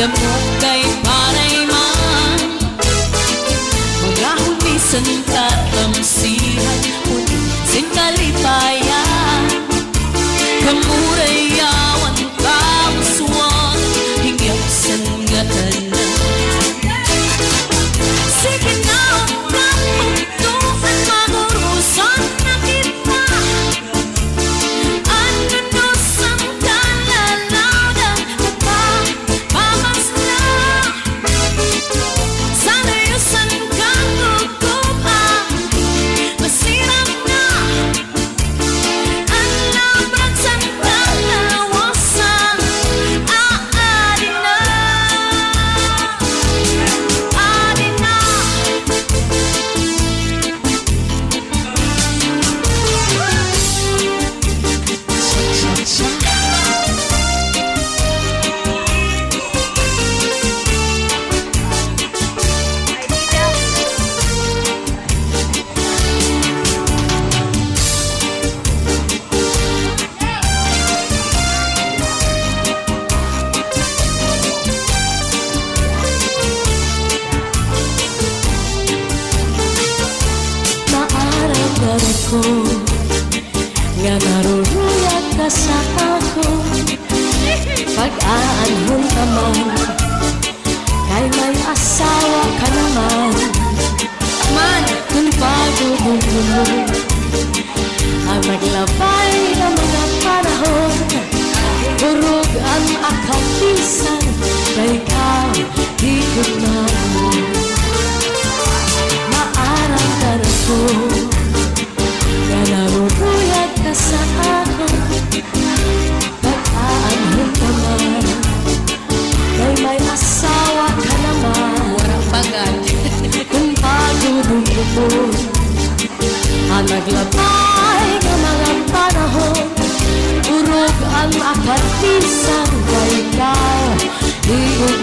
damo kay paray man mga hulisan katamsihan ulit sin kalipayan kamuray awan kamuswan hingyap san gatanan sige na kapuntuhan magurusan na kita ano no sang kalalaw na papamas na sana yusan kang gugupa masirap na ang labrag san kalawasan aadin na adin na maaraw ko nga naruruyat ka sa ako pag-aanhon ka man kay may asawa ka naman man kung pagubong-gulo ang maglabay ng mga panahon burog ang akalisan kay ikaw higit na maaraw ko nga naruruyat ka sa ako pag-aanhon ka man kay may asawa ka naman warang pagad kung pagudong-gulo ang naglabay ng mga panahon urog ang akatisan kay ikaw higit